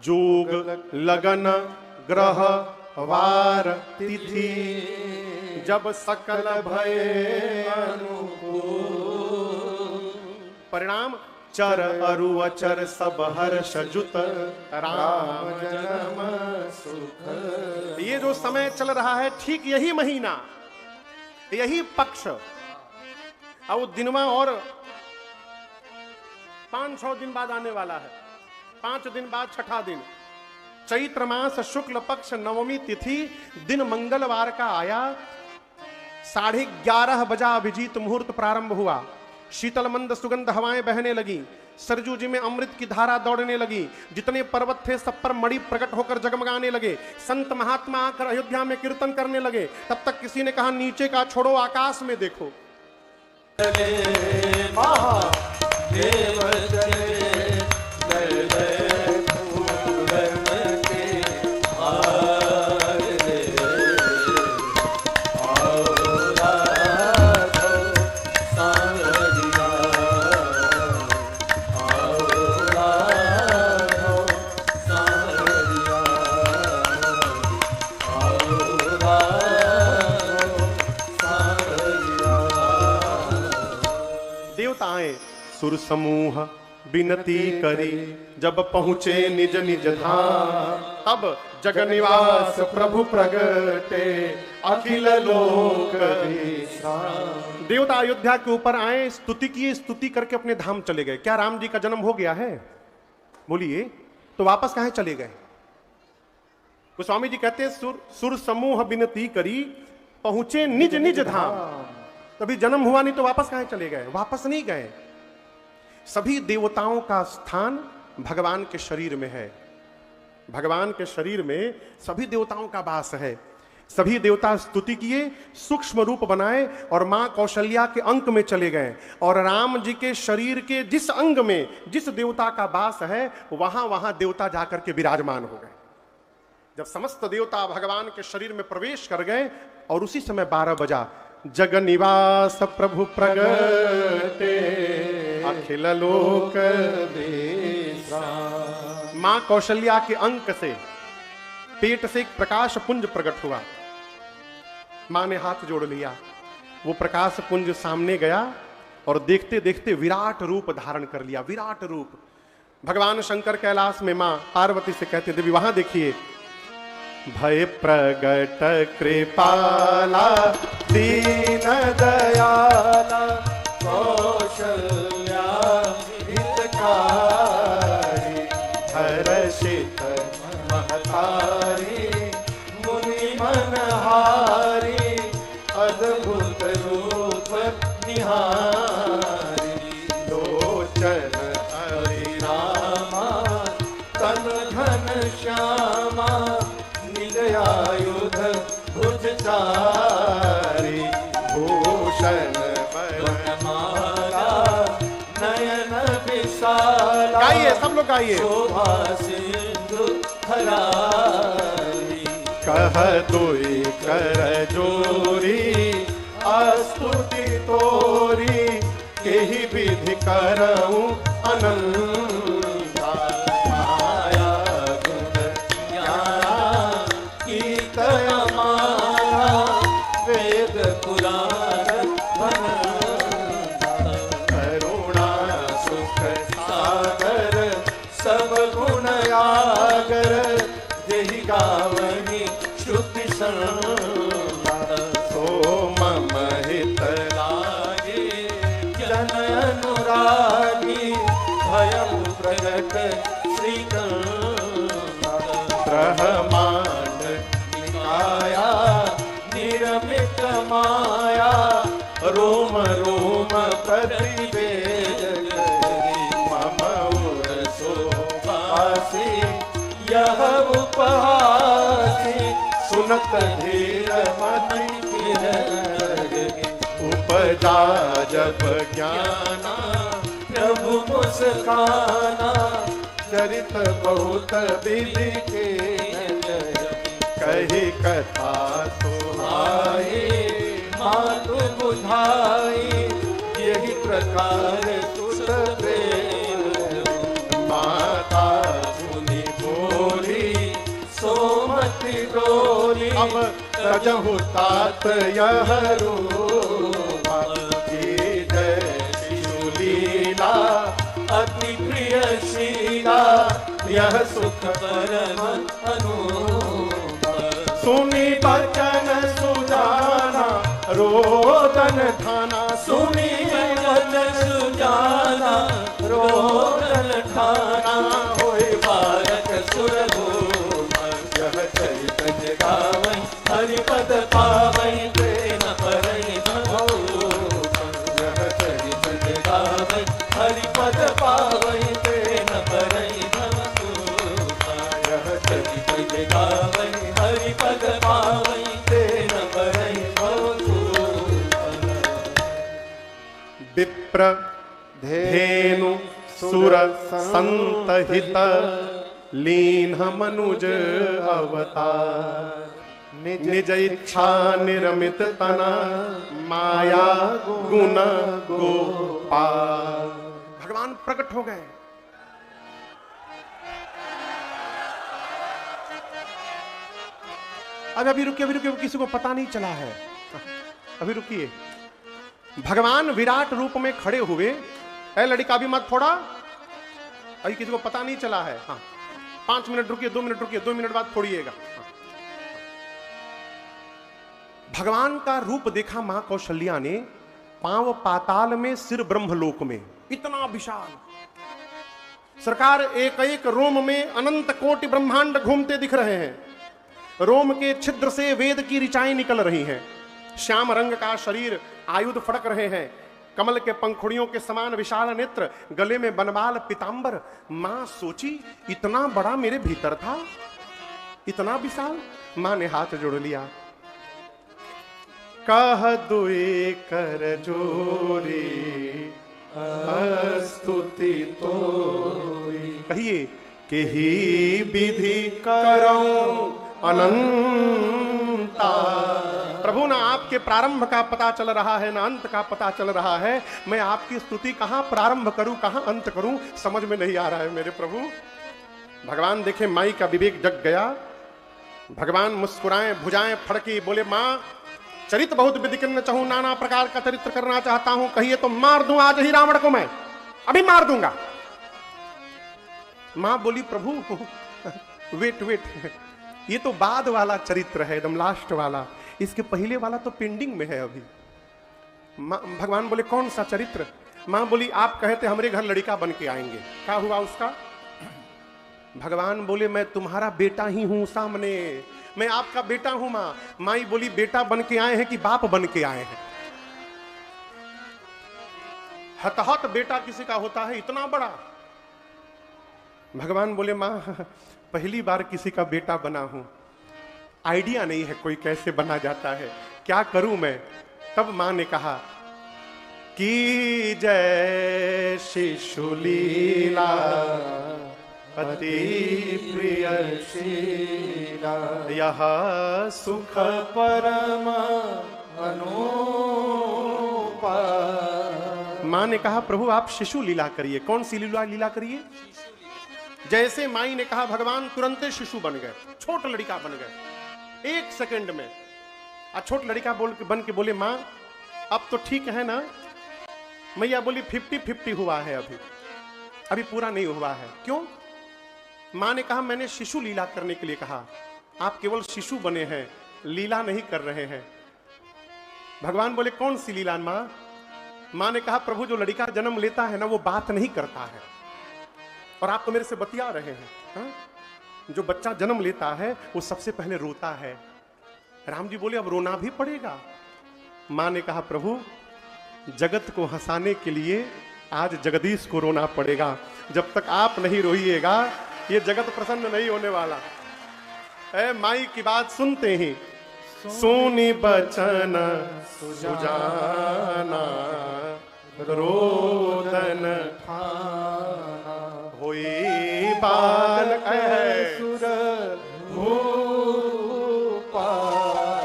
जोग लगन ग्रह वार तिथि, जब सकल भय अनुकूल। परिणाम चर अरु अचर सब हर्ष जुत, राम जन्म सुख। ये जो समय चल रहा है, ठीक यही महीना, यही पक्ष, और दिनवा और 5-6 दिन बाद आने वाला है। 5 दिन बाद छठा दिन, चैत्र मास शुक्ल पक्ष नवमी तिथि, दिन मंगलवार का आया। 11:30 बजा अभिजीत मुहूर्त प्रारंभ हुआ। शीतल मंद सुगंध हवाएं बहने लगी, सरजू जी में अमृत की धारा दौड़ने लगी। जितने पर्वत थे सब पर मणि प्रकट होकर जगमगाने लगे। संत महात्मा आकर अयोध्या में कीर्तन करने लगे। तब तक किसी ने कहा नीचे का छोड़ो, आकाश में देखो। सुर समूह विनती करी, जब पहुंचे निज निज धाम। तब जग निवास प्रभु प्रगटे, अखिल लोक विश्राम। देवता अयोध्या के ऊपर आए, स्तुति किए, स्तुति करके अपने धाम चले गए। क्या राम जी का जन्म हो गया है? बोलिए, तो वापस कहां चले गए? गोस्वामी जी कहते हैं सुर समूह विनती करी, पहुंचे निज निज धाम। तभी जन्म हुआ नहीं तो वापस कहां चले गए? वापस नहीं गए। सभी देवताओं का स्थान भगवान के शरीर में है। भगवान के शरीर में सभी देवताओं का वास है। सभी देवता स्तुति किए, सूक्ष्म रूप बनाए और मां कौशल्या के अंक में चले गए। और राम जी के शरीर के जिस अंग में जिस देवता का वास है, वहां वहां देवता जाकर के विराजमान हो गए। जब समस्त देवता भगवान के शरीर में प्रवेश कर गए, और उसी समय 12 बजा, जग निवास प्रभु प्रगटे, अखिल लोक विश्राम। मां कौशल्या के अंक से, पेट से एक प्रकाश पुंज प्रकट हुआ। मां ने हाथ जोड़ लिया, वो प्रकाश पुंज सामने गया और देखते देखते विराट रूप धारण कर लिया। विराट रूप। भगवान शंकर कैलाश में मां पार्वती से कहते, देवी वहां देखिए। भय प्रगट कृपाला दीन दयाला, कौशल्या हितकारी, हर्षित महतारी, मुनि मनहारी, अद्भुत रूप निहारी, लोचन हरिनामा, तन घन श्यामा, आयुध भुजचारी, भूषण वरमाला, नयन विशाला। गाइए, सब लोग गाइए। शोभा सिंधु धरारी, कह दुई कर जोरी, स्तुति तोरी, केहि विधि करऊं अनंता। गावनी श्रुति सो मम हित लागे, जन अनुरागी, भयं प्रगट श्रीकांत। ब्रह्मांड निकाया निरमित माया, रोम रोम प्रतिवेद मम उर शोभासी, यह उपहासी, सुनत धीर मति उपजा जब ज्ञाना, प्रभु मुस्काना, चरित बहुत विधि के, कही कथा सुहाई, मातु बुझाई, यही प्रकार सुत प्रेम, माता सुनि डोली डोली अब तजहु तात यह रूप की जय शिशु लीला अति प्रिय शीला यह सुख परम अनूप सुनी बचन सुजाना रोदन थाना सुनी बचन सुजाना रोदन थाना होय बालक सुरभूप यह चरित गावै हरिपद पावै प्रेम परई भूप यह चरित गावै हरिपद पावै प्रेम परई भूप यह चरित गावै हरिपद पावै प्रेम परई भूप विप्र धेनु सुर संत हित लीन मनुज अवतार निज इच्छा निर्मित तना माया गुण गोपाल भगवान प्रकट हो गए। अभी रुकिए किसी को पता नहीं चला है, अभी रुकिए। भगवान विराट रूप में खड़े हुए, ऐ लड़का भी मत फोड़ा, अभी किसी को पता नहीं चला है। हाँ 5 मिनट रुकिए, 2 मिनट रुकिए, 2 मिनट बाद फोड़िएगा। हाँ। भगवान का रूप देखा मां कौशल्या ने, पांव पाताल में सिर ब्रह्मलोक में, इतना विशाल। सरकार एक एक रोम में अनंत कोटि ब्रह्मांड घूमते दिख रहे हैं। रोम के छिद्र से वेद की ऋचाएं निकल रही हैं। श्याम रंग का शरीर, आयुध फड़क रहे हैं, कमल के पंखुड़ियों के समान विशाल नेत्र, गले में बनवाल पीतांबर। मां सोची इतना बड़ा मेरे भीतर था, इतना विशाल। मां ने हाथ जोड़ लिया, कह दुए कर जोरी स्तुति तोरी। कहिए कि ही विधि करऊं अनंता। प्रभु ना आपके प्रारंभ का पता चल रहा है, ना अंत का पता चल रहा है। मैं आपकी स्तुति कहां प्रारंभ करूं, कहां अंत करूं, समझ में नहीं आ रहा है मेरे प्रभु। भगवान देखे माई का विवेक जग गया। भगवान मुस्कुराए, भुजाएं फड़की, बोले मां चरित्र बहुत विधिकिन्न चाहूं, नाना प्रकार का चरित्र करना चाहता हूं, कहिए तो मार दूं आज ही रावण को, मैं अभी मार दूंगा। मां बोली प्रभु वेट, ये तो बाद वाला चरित्र है, एकदम लास्ट वाला, इसके पहले वाला तो पेंडिंग में है अभी। भगवान बोले कौन सा चरित्र? मां बोली आप कहे थे हमरे घर लड़का बन के आएंगे, क्या हुआ उसका? भगवान बोले मैं तुम्हारा बेटा ही हूं सामने, मैं आपका बेटा हूं मां। माई बोली बेटा बन के आए हैं कि बाप बन के आए हैं? हतहत बेटा किसी का होता है इतना बड़ा। भगवान बोले मां पहली बार किसी का बेटा बना हूं, आइडिया नहीं है कोई कैसे बना जाता है, क्या करूं मैं? तब मां ने कहा कि जय शिशु लीला अति प्रिय शीला यह सुख परम अनूपा। मां ने कहा प्रभु आप शिशु लीला करिए। कौन सी लीला करिए? जैसे माई ने कहा भगवान तुरंत शिशु बन गए, छोटा लड़का बन गए 1 सेकंड में। छोट लड़का बन के बोले मां अब तो ठीक है ना? मैया बोली 50-50 हुआ है, अभी पूरा नहीं हुआ है। क्यों? मां ने कहा मैंने शिशु लीला करने के लिए कहा, आप केवल शिशु बने हैं, लीला नहीं कर रहे हैं। भगवान बोले कौन सी लीला मां? मां ने कहा प्रभु जो लड़का जन्म लेता है ना वो बात नहीं करता है, और आप तो मेरे से बतिया रहे हैं। हा? जो बच्चा जन्म लेता है वो सबसे पहले रोता है। राम जी बोले अब रोना भी पड़ेगा? मां ने कहा प्रभु जगत को हंसाने के लिए आज जगदीश को रोना पड़ेगा, जब तक आप नहीं रोइएगा ये जगत प्रसन्न नहीं होने वाला। ऐ माई की बात सुनते ही सोनी बचन सुजाना रोदन थाना होई बालक सुर भूपा।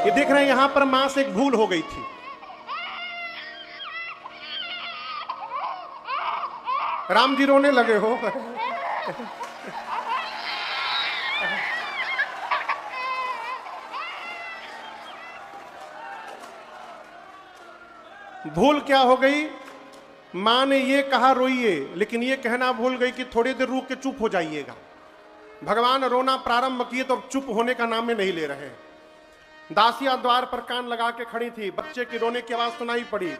ये देख रहे हैं यहां पर मां से एक भूल हो गई थी। राम जी रोने लगे हो। भूल क्या हो गई, मां ने ये कहा रोइए, लेकिन ये कहना भूल गई कि थोड़ी देर रुक के चुप हो जाइएगा। भगवान रोना प्रारंभ किए तो अब चुप होने का नाम में नहीं ले रहे। दासियां द्वार पर कान लगा के खड़ी थी, बच्चे की रोने की आवाज सुनाई पड़ी।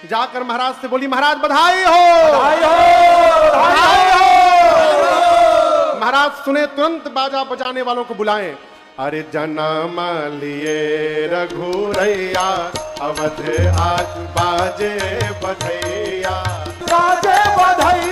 जाकर महाराज से बोली, महाराज बधाई हो, बधाई हो, बधाई हो। महाराज सुने, तुरंत बाजा बजाने वालों को बुलाएं। अरे जन्म लिए रघुरैया, अवध आज बाजे बधैया, बाजे बधैया।